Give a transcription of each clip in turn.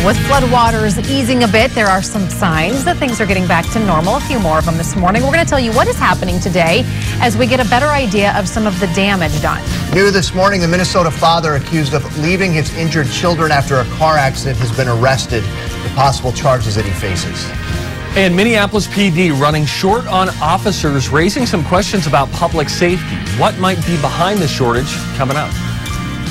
With floodwaters easing a bit, there are some signs that things are getting back to normal. A few more of them this morning. We're going to tell you what is happening today as we get a better idea of some of the damage done. New this morning, the Minnesota father accused of leaving his injured children after a car accident has been arrested. The possible charges that he faces. And Minneapolis PD running short on officers, raising some questions about public safety. What might be behind the shortage? Coming up.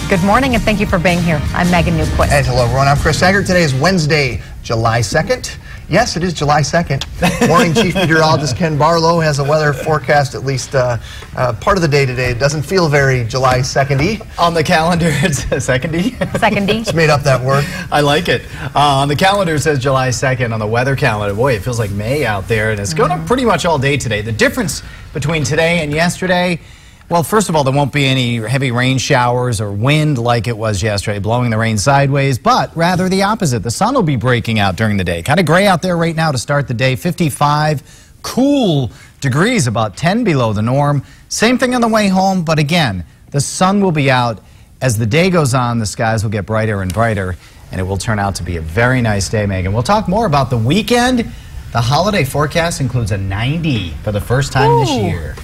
Good morning, and thank you for being here. I'm Megan Newquist. And hello, everyone. I'm Chris Saggart. Today is Wednesday, July 2nd. Yes, it is July 2nd. Morning Chief Meteorologist Ken Barlow has a weather forecast at least part of the day today. It doesn't feel very July 2nd-y. On the calendar, it's 2nd-y. 2nd-y. It's made up that word. I like it. On the calendar, it says July 2nd. On the weather calendar, boy, it feels like May out there, and it's going up pretty much all day today. The difference between today and yesterday, well, first of all, there won't be any heavy rain showers or wind like it was yesterday, blowing the rain sideways, but rather the opposite. The sun will be breaking out during the day. Kind of gray out there right now to start the day. 55 cool degrees, about 10 below the norm. Same thing on the way home, but again, the sun will be out. As the day goes on, the skies will get brighter and brighter, and it will turn out to be a very nice day, Megan. We'll talk more about the weekend. The holiday forecast includes a 90 for the first time this year.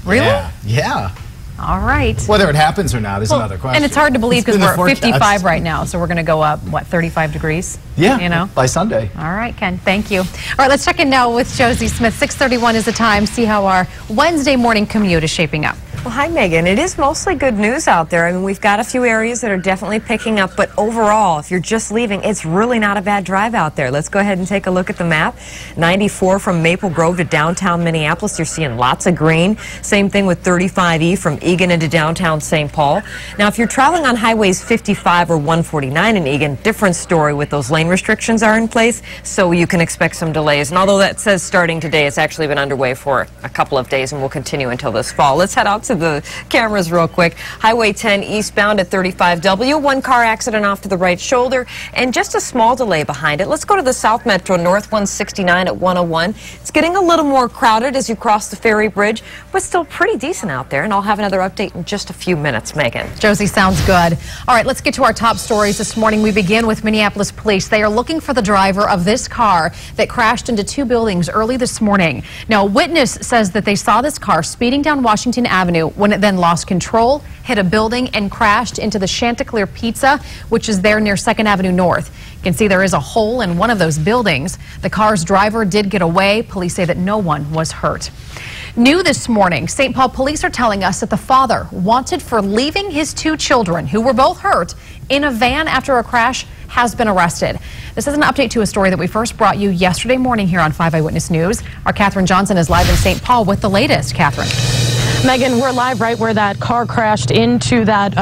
Really? Yeah. All right. Whether it happens or not is another question. And it's hard to believe because we're at 55 right now, so we're going to go up, what, 35 degrees? Yeah, you know? by Sunday. All right, Ken, thank you. All right, let's check in now with Josie Smith. 6:31 is the time. See how our Wednesday morning commute is shaping up. Well, hi, Megan. It is mostly good news out there. I mean, we've got a few areas that are definitely picking up, but overall, if you're just leaving, it's really not a bad drive out there. Let's go ahead and take a look at the map. 94 from Maple Grove to downtown Minneapolis. You're seeing lots of green. Same thing with 35E from Eagan into downtown St. Paul. Now, if you're traveling on highways 55 or 149 in Eagan, different story with those lane restrictions are in place, so you can expect some delays. And although that says starting today, it's actually been underway for a couple of days and will continue until this fall. Let's head out to the cameras real quick. Highway 10 eastbound at 35W. One car accident off to the right shoulder and just a small delay behind it. Let's go to the South Metro North 169 at 101. It's getting a little more crowded as you cross the ferry bridge, but still pretty decent out there. And I'll have another update in just a few minutes, Megan. Josie, sounds good. All right, let's get to our top stories this morning. We begin with Minneapolis Police. They are looking for the driver of this car that crashed into two buildings early this morning. Now, a witness says that they saw this car speeding down Washington Avenue when it then lost control, hit a building, and crashed into the Chanticleer Pizza, which is there near 2nd Avenue North. You can see there is a hole in one of those buildings. The car's driver did get away. Police say that no one was hurt. New this morning, St. Paul police are telling us that the father wanted for leaving his two children, who were both hurt, in a van after a crash, has been arrested. This is an update to a story that we first brought you yesterday morning here on 5 Eyewitness News. Our Catherine Johnson is live in St. Paul with the latest. Catherine. Megan, we're live right where that car crashed into that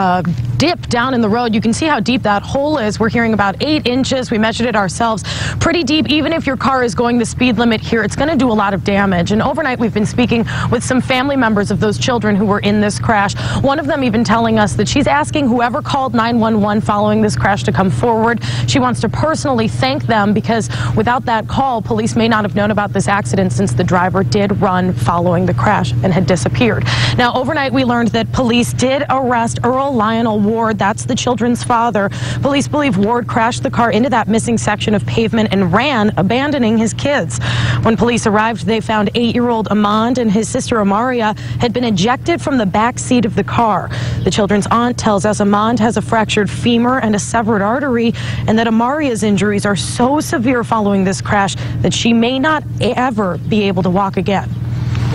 dip down in the road. You can see how deep that hole is. We're hearing about 8 inches. We measured it ourselves. Pretty deep. Even if your car is going the speed limit here, it's going to do a lot of damage. And overnight, we've been speaking with some family members of those children who were in this crash. One of them even telling us that she's asking whoever called 911 following this crash to come forward. She wants to personally thank them because without that call, police may not have known about this accident since the driver did run following the crash and had disappeared. Now, overnight, we learned that police did arrest Earl Lionel Ward. That's the children's father. Police believe Ward crashed the car into that missing section of pavement and ran, abandoning his kids. When police arrived, they found 8-year-old Amand and his sister Amaria had been ejected from the back seat of the car. The children's aunt tells us Amand has a fractured femur and a severed artery, and that Amaria's injuries are so severe following this crash that she may not ever be able to walk again.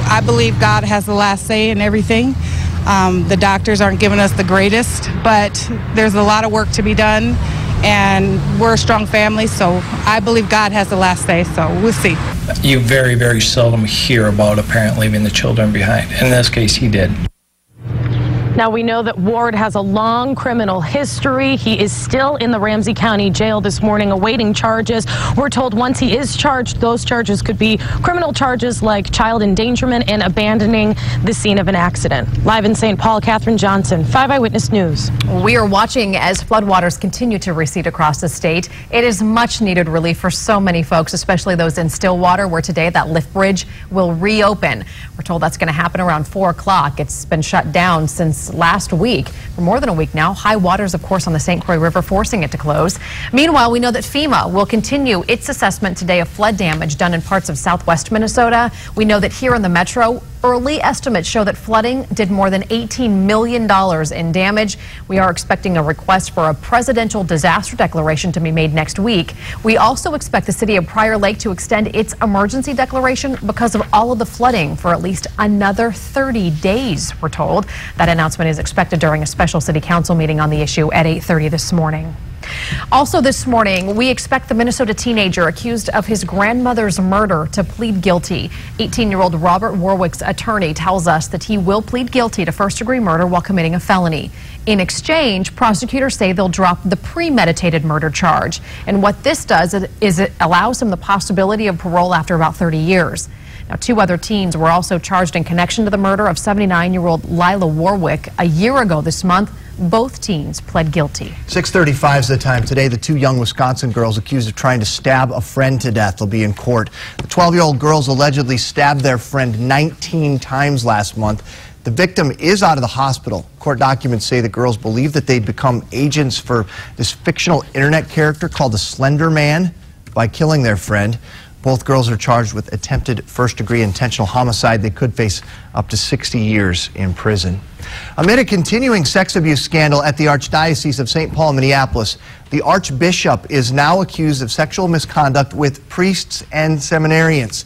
I believe God has the last say in everything. The doctors aren't giving us the greatest, but there's a lot of work to be done, and we're a strong family, so I believe God has the last say, so we'll see. You very, very seldom hear about a parent leaving the children behind. In this case, he did. Now, we know that Ward has a long criminal history. He is still in the Ramsey County Jail this morning awaiting charges. We're told once he is charged, those charges could be criminal charges like child endangerment and abandoning the scene of an accident. Live in St. Paul, Catherine Johnson, 5 Eyewitness News. We are watching as floodwaters continue to recede across the state. It is much needed relief for so many folks, especially those in Stillwater, where today that lift bridge will reopen. We're told that's going to happen around 4 o'clock. It's been shut down since since last week. For more than a week now, high waters, of course, on the St. Croix River, forcing it to close. Meanwhile, we know that FEMA will continue its assessment today of flood damage done in parts of southwest Minnesota. We know that here in the metro, early estimates show that flooding did more than $18 million in damage. We are expecting a request for a presidential disaster declaration to be made next week. We also expect the city of Prior Lake to extend its emergency declaration because of all of the flooding for at least another 30 days, we're told. That announcement is expected during a special city council meeting on the issue at 8:30 this morning. Also this morning, we expect the Minnesota teenager accused of his grandmother's murder to plead guilty. 18-year-old Robert Warwick's attorney tells us that he will plead guilty to first-degree murder while committing a felony. In exchange, prosecutors say they'll drop the premeditated murder charge. And what this does is it allows him the possibility of parole after about 30 years. Now, 2 other teens were also charged in connection to the murder of 79-year-old Lila Warwick a year ago this month. Both teens pled guilty. 6:35 is the time today. The 2 young Wisconsin girls accused of trying to stab a friend to death will be in court. The 12-year-old girls allegedly stabbed their friend 19 times last month. The victim is out of the hospital. Court documents say the girls believe that they'd become agents for this fictional internet character called the Slender Man by killing their friend. Both girls are charged with attempted first-degree intentional homicide. They could face up to 60 years in prison. Amid a continuing sex abuse scandal at the Archdiocese of St. Paul, Minneapolis, the Archbishop is now accused of sexual misconduct with priests and seminarians.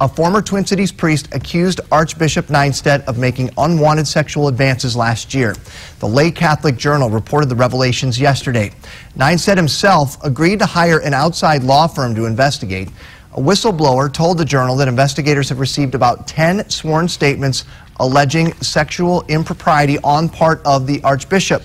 A former Twin Cities priest accused Archbishop Neinstedt of making unwanted sexual advances last year. The Lay Catholic Journal reported the revelations yesterday. Neinstedt himself agreed to hire an outside law firm to investigate. A whistleblower told the Journal that investigators have received about 10 sworn statements alleging sexual impropriety on part of the Archbishop.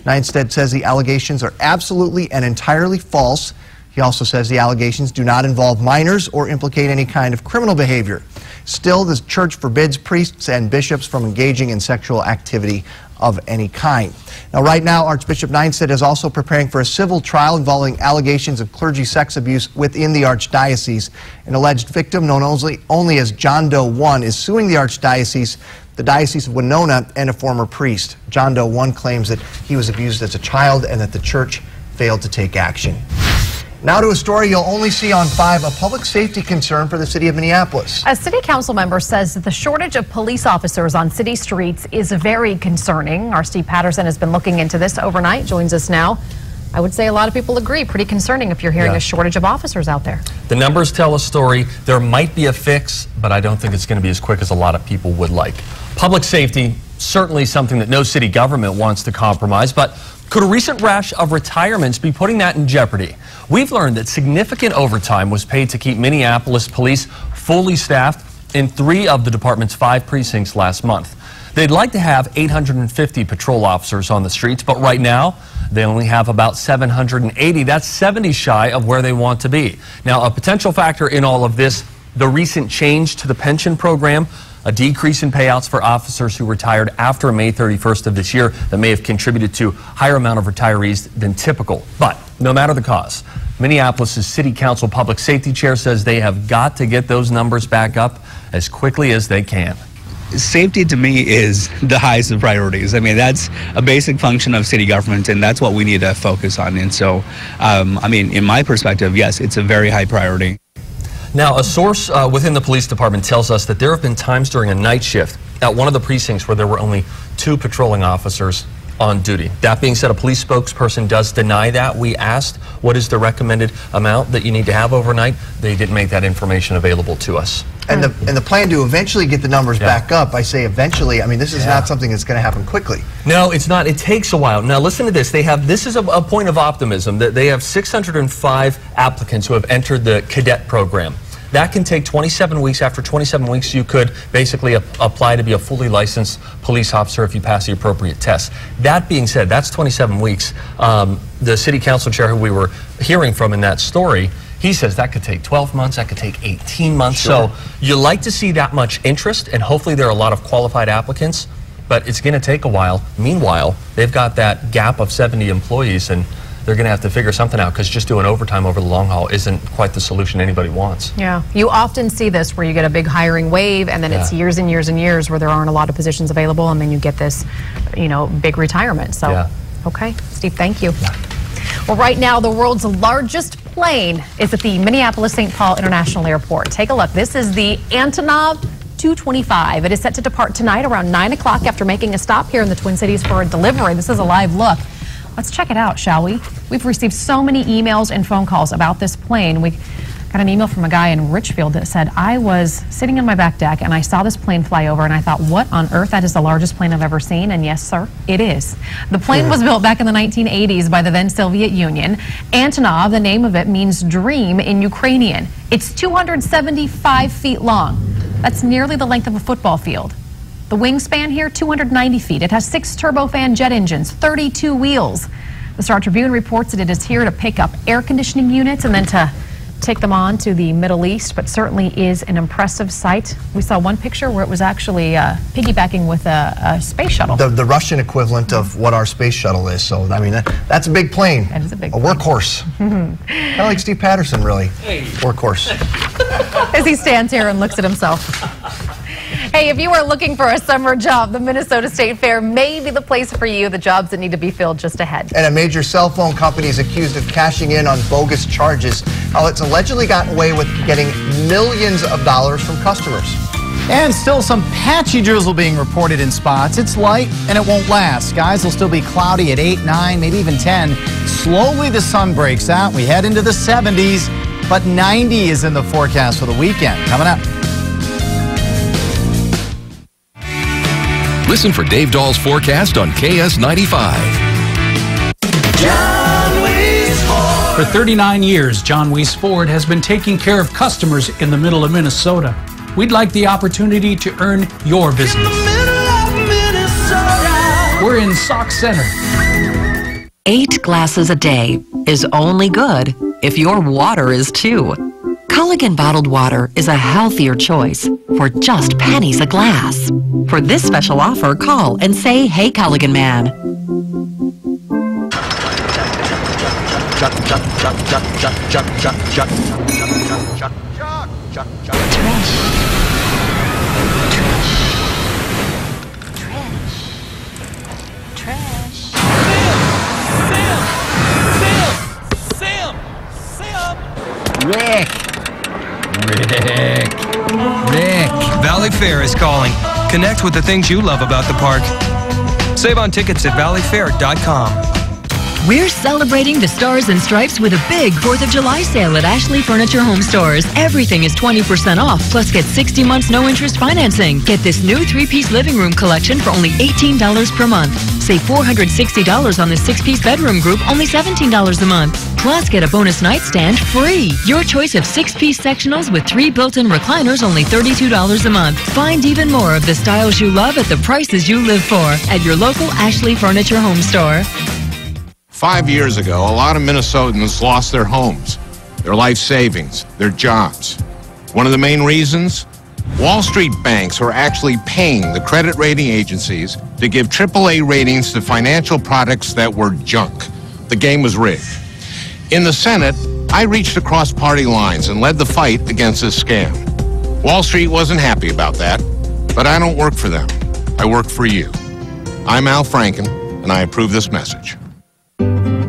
Neinstedt says the allegations are absolutely and entirely false. He also says the allegations do not involve minors or implicate any kind of criminal behavior. Still, the church forbids priests and bishops from engaging in sexual activity of any kind. Now, right now, Archbishop Neinstedt is also preparing for a civil trial involving allegations of clergy sex abuse within the Archdiocese. An alleged victim, known only as John Doe 1, is suing the Archdiocese, the Diocese of Winona, and a former priest. John Doe 1 claims that he was abused as a child and that the church failed to take action. Now to a story you'll only see on 5, a public safety concern for the city of Minneapolis. A city council member says that the shortage of police officers on city streets is very concerning. Our Steve Patterson has been looking into this overnight, joins us now. I would say a lot of people agree, pretty concerning if you're hearing a shortage of officers out there. The numbers tell a story. There might be a fix, but I don't think it's going to be as quick as a lot of people would like. Public safety, certainly something that no city government wants to compromise, but could a recent rash of retirements be putting that in jeopardy? We've learned that significant overtime was paid to keep Minneapolis police fully staffed in 3 of the department's 5 precincts last month. They'd like to have 850 patrol officers on the streets, but right now they only have about 780. That's 70 shy of where they want to be. Now, a potential factor in all of this, the recent change to the pension program, a decrease in payouts for officers who retired after May 31st of this year that may have contributed to higher amount of retirees than typical. But no matter the cause, Minneapolis' City Council Public Safety Chair says they have got to get those numbers back up as quickly as they can. Safety to me is the highest of priorities. I mean, that's a basic function of city government, and that's what we need to focus on. And so, I mean, in my perspective, yes, it's a very high priority. Now, a source within the police department tells us that there have been times during a night shift at one of the precincts where there were only 2 patrolling officers on duty. That being said, a police spokesperson does deny that. We asked, what is the recommended amount that you need to have overnight? They didn't make that information available to us. And the plan to eventually get the numbers back up, I say eventually, I mean, this is not something that's going to happen quickly. No, it's not. It takes a while. Now, listen to this. This is a point of optimism. That they have 605 applicants who have entered the cadet program. That can take 27 weeks. After 27 weeks, you could basically apply to be a fully licensed police officer if you pass the appropriate tests. That being said, that's 27 weeks. The city council chair who we were hearing from in that story, he says that could take 12 months, that could take 18 months. Sure. So you like to see that much interest, and hopefully there are a lot of qualified applicants, but it's going to take a while. Meanwhile, they've got that gap of 70 employees, and they're going to have to figure something out, because just doing overtime over the long haul isn't quite the solution anybody wants. Yeah, you often see this where you get a big hiring wave, and then it's years and years and years where there aren't a lot of positions available, and then you get this, you know, big retirement. So, okay, Steve, thank you. Well, right now, the world's largest plane is at the Minneapolis-St. Paul International Airport. Take a look. This is the Antonov 225. It is set to depart tonight around 9 o'clock after making a stop here in the Twin Cities for a delivery. This is a live look. Let's check it out, shall we? We've received so many emails and phone calls about this plane. We got an email from a guy in Richfield that said, I was sitting on my back deck and I saw this plane fly over and I thought, what on earth? That is the largest plane I've ever seen. And yes, sir, it is. The plane was built back in the 1980s by the then Soviet Union. Antonov, the name of it, means dream in Ukrainian. It's 275 feet long. That's nearly the length of a football field. The wingspan here, 290 feet. It has 6 turbofan jet engines, 32 wheels. The Star Tribune reports that it is here to pick up air conditioning units and then to take them on to the Middle East, but certainly is an impressive sight. We saw one picture where it was actually piggybacking with a space shuttle. The Russian equivalent of what our space shuttle is. So, I mean, that's a big plane. That is a big plane. Workhorse. Kind of like Steve Patterson, really. Workhorse. As he stands here and looks at himself. Hey, if you are looking for a summer job, the Minnesota State Fair may be the place for you. The jobs that need to be filled just ahead. And a major cell phone company is accused of cashing in on bogus charges. It's allegedly gotten away with getting millions of dollars from customers. And still some patchy drizzle being reported in spots. It's light and it won't last. Skies will still be cloudy at 8, 9, maybe even 10. Slowly the sun breaks out. We head into the 70s, but 90 is in the forecast for the weekend. Coming up. Listen for Dave Dahl's forecast on KS95. For 39 years, John Weiss Ford has been taking care of customers in the middle of Minnesota. We'd like the opportunity to earn your business. We're in Sauk Center. 8 glasses a day is only good if your water is too. Culligan bottled water is a healthier choice for just pennies a glass. For this special offer, call and say, hey, Culligan man. Rick. Valley Fair is calling. Connect with the things you love about the park. Save on tickets at valleyfair.com. We're celebrating the Stars and Stripes with a big 4th of July sale at Ashley Furniture Home Stores. Everything is 20% off, plus get 60 months no-interest financing. Get this new 3-piece living room collection for only $18 per month. Save $460 on the 6-piece bedroom group, only $17 a month. Plus, get a bonus nightstand free. Your choice of 6-piece sectionals with 3 built-in recliners, only $32 a month. Find even more of the styles you love at the prices you live for at your local Ashley Furniture Home Store. 5 years ago, a lot of Minnesotans lost their homes, their life savings, their jobs. One of the main reasons? Wall Street banks were actually paying the credit rating agencies to give AAA ratings to financial products that were junk. The game was rigged. In the Senate, I reached across party lines and led the fight against this scam. Wall Street wasn't happy about that, but I don't work for them. I work for you. I'm Al Franken, and I approve this message.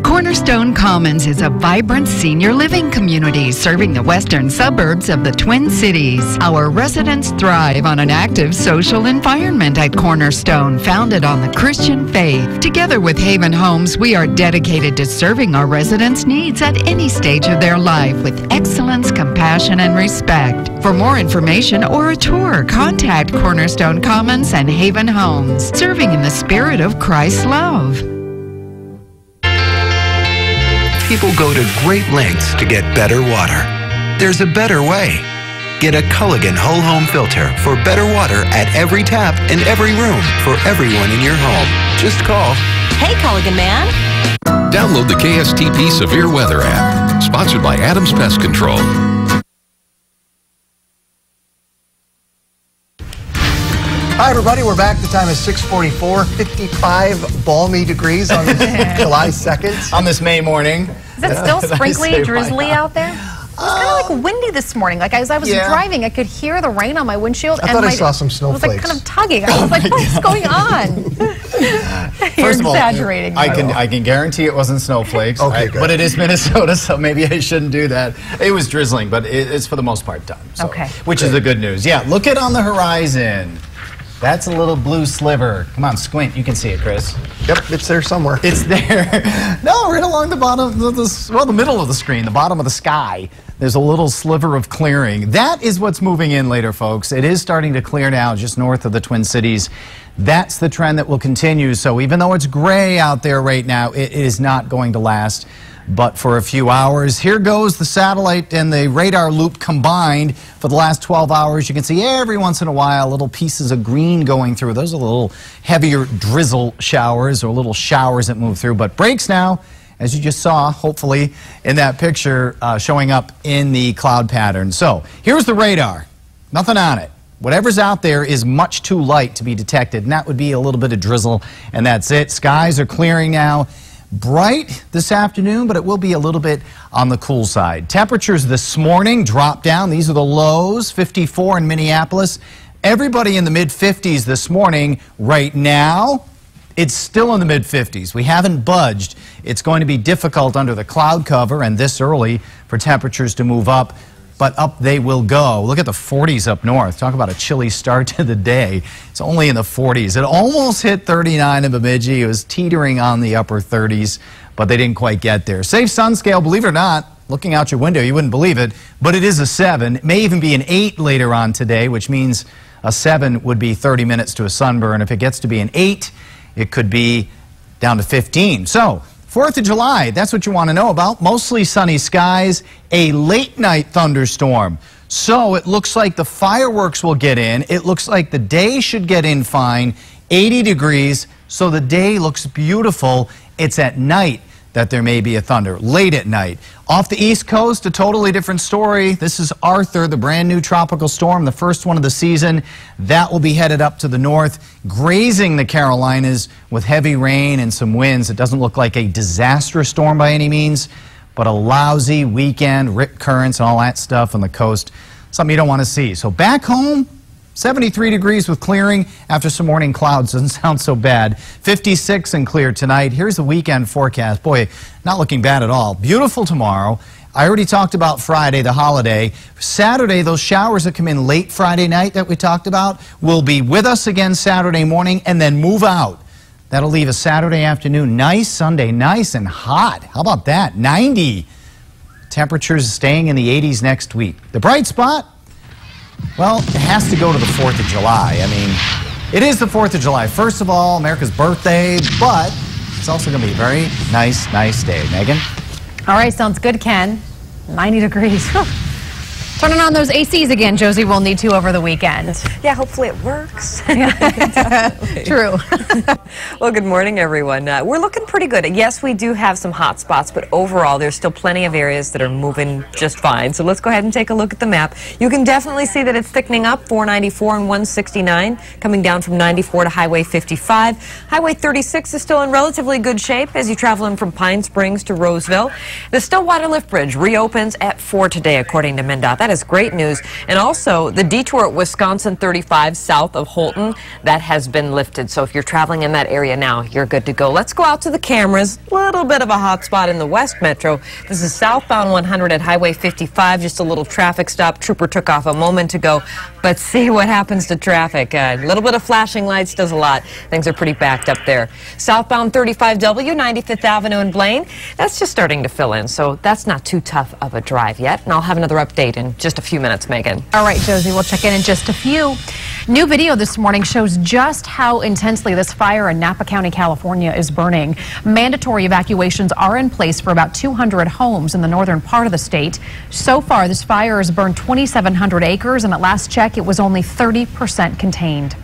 Cornerstone Commons is a vibrant senior living community serving the western suburbs of the Twin Cities. Our residents thrive on an active social environment at Cornerstone, founded on the Christian faith. Together with Haven Homes, we are dedicated to serving our residents' needs at any stage of their life with excellence, compassion, and respect. For more information or a tour, contact Cornerstone Commons and Haven Homes, serving in the spirit of Christ's love. People go to great lengths to get better water. There's a better way. Get a Culligan whole home filter for better water at every tap and every room for everyone in your home. Just call. Hey, Culligan man. Download the KSTP Severe Weather app. Sponsored by Adams Pest Control. Hi, everybody. We're back. The time is 6:44, 55 balmy degrees on this July 2nd. On this May morning. Is it still sprinkly, drizzly out there? It was kind of like windy this morning. Like as I was driving, I could hear the rain on my windshield. I thought I saw some snowflakes. It was like kind of tugging. I was like, what is going on? You're exaggerating. I can guarantee it wasn't snowflakes. Okay, good. But it is Minnesota, so maybe I shouldn't do that. It was drizzling, but it's for the most part done. So, okay. Which is the good news. Yeah, look at on the horizon. That's a little blue sliver. Come on, squint. You can see it, Chris. Yep, it's there somewhere. It's there. No, right along the bottom of the middle of the screen, the bottom of the sky. There's a little sliver of clearing. That is what's moving in later, folks. It is starting to clear now just north of the Twin Cities. That's the trend that will continue. So even though it's gray out there right now, it is not going to last but for a few hours. Here goes the satellite and the radar loop combined for the last 12 hours. You can see every once in a while little pieces of green going through. Those are little heavier drizzle showers or little showers that move through, but breaks now, as you just saw, hopefully, in that picture showing up in the cloud pattern. So here's the radar. Nothing on it. Whatever's out there is much too light to be detected, and that would be a little bit of drizzle, and that's it. Skies are clearing now. Bright this afternoon, but it will be a little bit on the cool side. Temperatures this morning drop down. These are the lows, 54 in Minneapolis. Everybody in the mid-50s this morning. Right now, it's still in the mid-50s. We haven't budged. It's going to be difficult under the cloud cover and this early for temperatures to move up, but up they will go. Look at the 40s up north. Talk about a chilly start to the day. It's only in the 40s. It almost hit 39 in Bemidji. It was teetering on the upper 30s, but they didn't quite get there. Safe sun scale, believe it or not, looking out your window, you wouldn't believe it, but it is a 7. It may even be an 8 later on today, which means a 7 would be 30 minutes to a sunburn. If it gets to be an 8, it could be down to 15. So, 4th of July, that's what you want to know about. Mostly sunny skies, a late night thunderstorm. So it looks like the fireworks will get in. It looks like the day should get in fine, 80 degrees. So the day looks beautiful. It's at night that there may be a thunder, late at night. Off the East Coast, a totally different story. This is Arthur, the brand new tropical storm, the first one of the season. That will be headed up to the north, grazing the Carolinas with heavy rain and some winds. It doesn't look like a disastrous storm by any means, but a lousy weekend, rip currents and all that stuff on the coast. Something you don't want to see. So back home, 73 degrees with clearing after some morning clouds. Doesn't sound so bad. 56 and clear tonight. Here's the weekend forecast. Boy, not looking bad at all. Beautiful tomorrow. I already talked about Friday, the holiday. Saturday, those showers that come in late Friday night that we talked about will be with us again Saturday morning and then move out. That'll leave a Saturday afternoon nice, Sunday nice and hot. How about that? 90. Temperatures staying in the 80s next week. The bright spot? Well, it has to go to the 4th of July. I mean, it is the 4th of July. First of all, America's birthday, but it's also going to be a very nice day. Megan? All right, sounds good, Ken. 90 degrees. Turning on those ACs again, Josie will need to over the weekend. Yeah, hopefully it works. True. Well, good morning, everyone. We're looking pretty good. Yes, we do have some hot spots, but overall, there's still plenty of areas that are moving just fine. So let's go ahead and take a look at the map. You can definitely see that it's thickening up, 494 and 169, coming down from 94 to Highway 55. Highway 36 is still in relatively good shape as you travel in from Pine Springs to Roseville. The Stillwater Lift Bridge reopens at 4 today, according to MnDOT. That is great news. And also, the detour at Wisconsin 35 south of Holton, that has been lifted. So if you're traveling in that area now, you're good to go. Let's go out to the cameras. A little bit of a hot spot in the West Metro. This is southbound 100 at Highway 55. Just a little traffic stop. Trooper took off a moment ago. But see what happens to traffic. A little bit of flashing lights does a lot. Things are pretty backed up there. Southbound 35W, 95th Avenue in Blaine. That's just starting to fill in. So that's not too tough of a drive yet. And I'll have another update in just a few minutes, Megan. All right, Josie, we'll check in just a few. New video this morning shows just how intensely this fire in Napa County, California is burning. Mandatory evacuations are in place for about 200 homes in the northern part of the state. So far, this fire has burned 2,700 acres, and at last check, it was only 30% contained.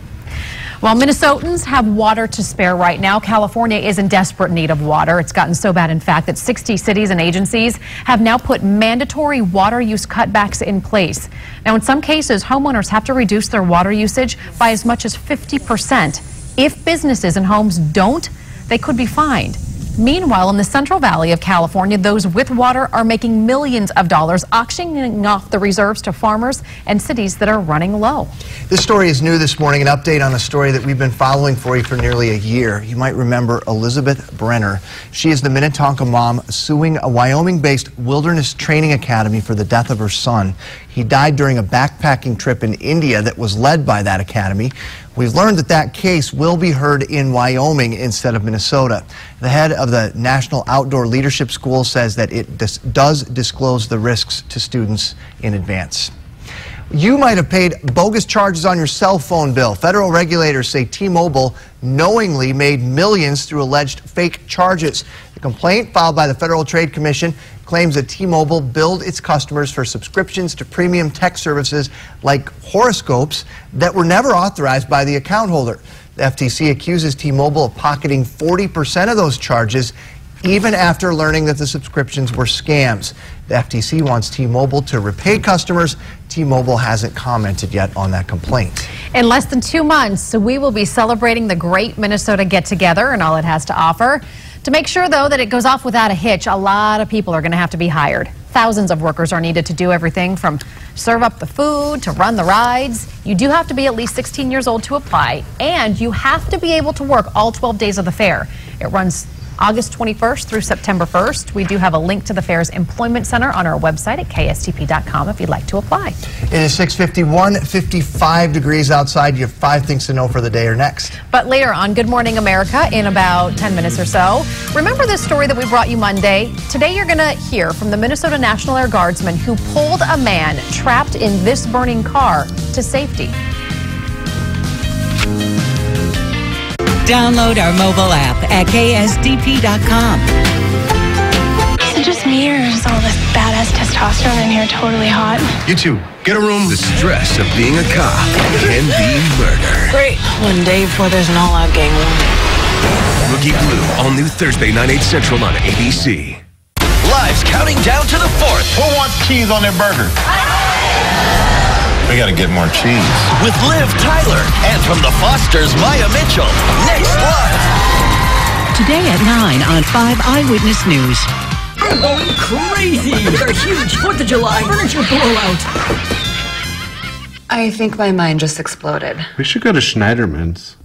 Well, Minnesotans have water to spare right now. California is in desperate need of water. It's gotten so bad, in fact, that 60 cities and agencies have now put mandatory water use cutbacks in place. Now, in some cases, homeowners have to reduce their water usage by as much as 50%. If businesses and homes don't, they could be fined. Meanwhile, in the Central Valley of California, those with water are making millions of dollars auctioning off the reserves to farmers and cities that are running low. This story is new this morning, an update on a story that we've been following for you for nearly a year. You might remember Elizabeth Brenner. She is the Minnetonka mom suing a Wyoming-based wilderness training academy for the death of her son. He died during a backpacking trip in India that was led by that academy. We've learned that that case will be heard in Wyoming instead of Minnesota. The head of the National Outdoor Leadership School says that it does disclose the risks to students in advance. You might have paid bogus charges on your cell phone bill. Federal regulators say T-Mobile knowingly made millions through alleged fake charges. The complaint filed by the Federal Trade Commission claims that T-Mobile billed its customers for subscriptions to premium tech services like horoscopes that were never authorized by the account holder. The FTC accuses T-Mobile of pocketing 40% of those charges even after learning that the subscriptions were scams. The FTC wants T-Mobile to repay customers. T-Mobile hasn't commented yet on that complaint. In less than 2 months, we will be celebrating the Great Minnesota Get-Together and all it has to offer. To make sure, though, that it goes off without a hitch, a lot of people are going to have to be hired. Thousands of workers are needed to do everything from serve up the food to run the rides. You do have to be at least 16 years old to apply, and you have to be able to work all 12 days of the fair. It runs August 21st through September 1st. We do have a link to the fair's employment center on our website at KSTP.com if you'd like to apply. It is 6:51, 55 degrees outside. You have 5 things to know for the day or next. But later on Good Morning America in about 10 minutes or so. Remember this story that we brought you Monday? Today you're going to hear from the Minnesota National Air Guardsman who pulled a man trapped in this burning car to safety. Download our mobile app at KSTP.com. Is it just me, or is all this badass testosterone in here totally hot? You two, get a room. The stress of being a cop can be murder. Great. One day before there's an all-out gang war. Rookie Blue, all new Thursday, 9/8 Central on ABC. Live's counting down to the 4th. Who wants cheese on their burger? We gotta get more cheese. With Liv Tyler and from the Fosters, Maya Mitchell. Next Live. Today at 9 on 5 Eyewitness News. I'm going crazy with our huge 4th of July furniture blowout. I think my mind just exploded. We should go to Schneiderman's.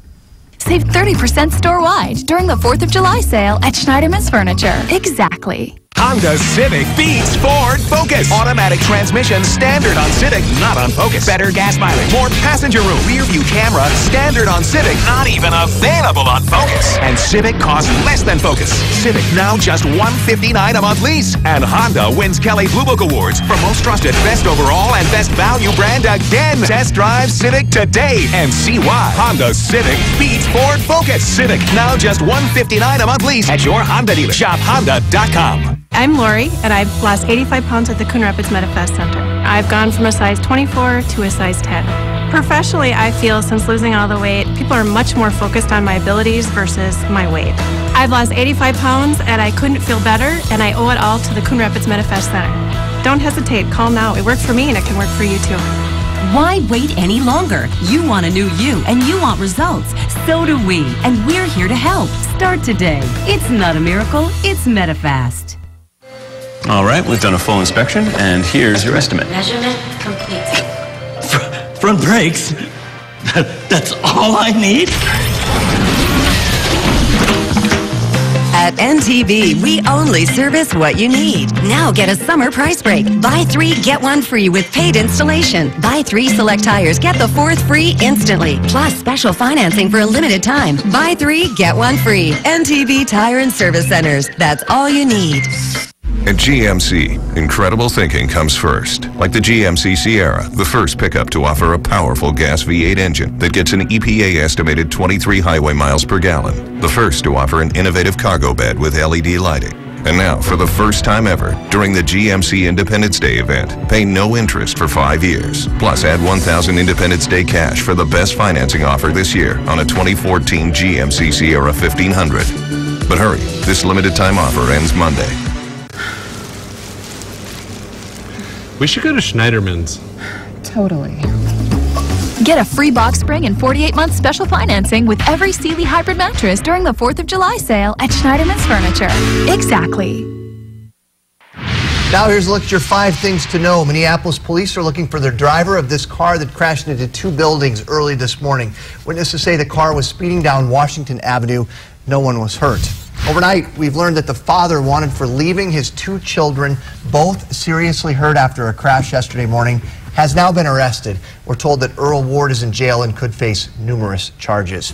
Save 30% store-wide during the 4th of July sale at Schneiderman's Furniture. Exactly. Honda Civic beats Ford Focus. Automatic transmission, standard on Civic, not on Focus. Better gas mileage, more passenger room, rear view camera, standard on Civic, not even available on Focus. And Civic costs less than Focus. Civic now just $159 a month lease. And Honda wins Kelley Blue Book Awards for most trusted, best overall, and best value brand again. Test drive Civic today and see why Honda Civic beats Ford Focus. Civic now just $159 a month lease at your Honda dealer. Shop Honda.com. I'm Lori, and I've lost 85 pounds at the Coon Rapids MetaFest Center. I've gone from a size 24 to a size 10. Professionally, I feel since losing all the weight, people are much more focused on my abilities versus my weight. I've lost 85 pounds, and I couldn't feel better, and I owe it all to the Coon Rapids MetaFest Center. Don't hesitate, call now. It worked for me, and it can work for you too. Why wait any longer? You want a new you, and you want results. So do we, and we're here to help. Start today. It's not a miracle, it's MetaFast. All right, we've done a full inspection, and here's your estimate. Measurement complete. Front brakes? That's all I need? At NTV, we only service what you need. Now get a summer price break. Buy 3, get 1 free with paid installation. Buy 3 select tires, get the 4th free instantly. Plus special financing for a limited time. Buy 3, get 1 free. NTV Tire and Service Centers. That's all you need. At GMC, incredible thinking comes first. Like the GMC Sierra, the first pickup to offer a powerful gas V8 engine that gets an EPA estimated 23 highway miles per gallon. The first to offer an innovative cargo bed with LED lighting. And now, for the first time ever, during the GMC Independence Day event, pay no interest for 5 years. Plus, add $1,000 Independence Day cash for the best financing offer this year on a 2014 GMC Sierra 1500. But hurry, this limited time offer ends Monday. We should go to Schneiderman's. Totally. Get a free box spring and 48-month special financing with every Sealy hybrid mattress during the 4th of July sale at Schneiderman's Furniture. Exactly. Now here's a look at your 5 things to know. Minneapolis police are looking for the driver of this car that crashed into 2 buildings early this morning. Witnesses say the car was speeding down Washington Avenue. No one was hurt. Overnight, we've learned that the father wanted for leaving his 2 children, both seriously hurt after a crash yesterday morning, has now been arrested. We're told that Earl Ward is in jail and could face numerous charges.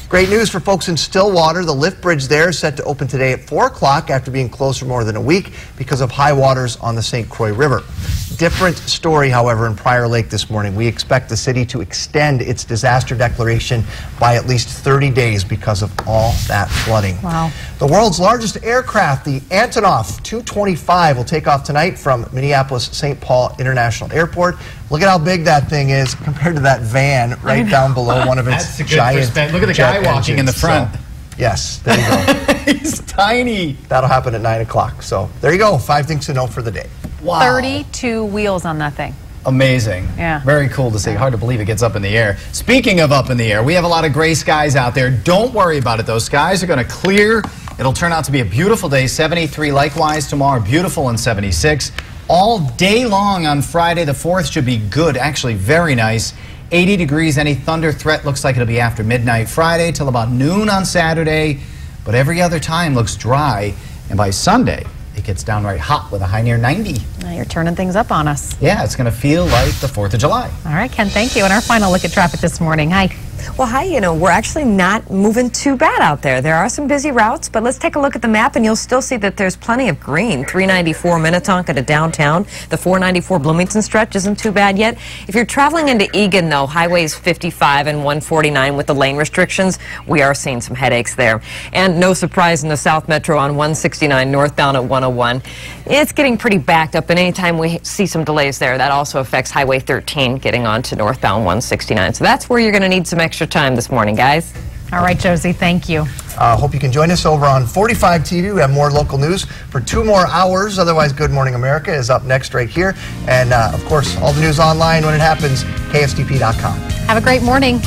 Great news for folks in Stillwater. The lift bridge there is set to open today at 4 o'clock after being closed for more than a week because of high waters on the St. Croix River. Different story, however, in Prior Lake this morning. We expect the city to extend its disaster declaration by at least 30 days because of all that flooding. Wow. The world's largest aircraft, the Antonov 225, will take off tonight from Minneapolis St. Paul International Airport. Look at how big that thing is compared to that van right down below one of its giant Look at the guy walking in the front. So, yes, there you go. He's tiny. That'll happen at 9 o'clock. So there you go. 5 things to know for the day. Wow. 32 wheels on that thing. Amazing. Yeah. Very cool to see. Hard to believe it gets up in the air. Speaking of up in the air, we have a lot of gray skies out there. Don't worry about it. Those skies are going to clear. It'll turn out to be a beautiful day. 73 likewise tomorrow. Beautiful and 76. All day long on Friday. The 4th should be good. Actually, very nice. 80 degrees. Any thunder threat looks like it'll be after midnight Friday till about noon on Saturday. But every other time looks dry. And by Sunday, it gets downright hot with a high near 90. Now you're turning things up on us. Yeah, it's going to feel like the 4th of July. All right, Ken, thank you. And our final look at traffic this morning. Hi. Well, hi, we're actually not moving too bad out there. There are some busy routes, but let's take a look at the map and you'll still see that there's plenty of green. 394 Minnetonka to downtown. The 494 Bloomington stretch isn't too bad yet. If you're traveling into Eagan, though, highways 55 and 149 with the lane restrictions, we are seeing some headaches there. And no surprise in the South Metro on 169 northbound at 101. It's getting pretty backed up, and anytime we see some delays there, that also affects Highway 13 getting on to northbound 169. So that's where you're going to need some extra time this morning, guys. All right, Josie, thank you. Hope you can join us over on 45 TV. We have more local news for 2 more hours. Otherwise, Good Morning America is up next right here. And, of course, all the news online when it happens, KSTP.com. Have a great morning.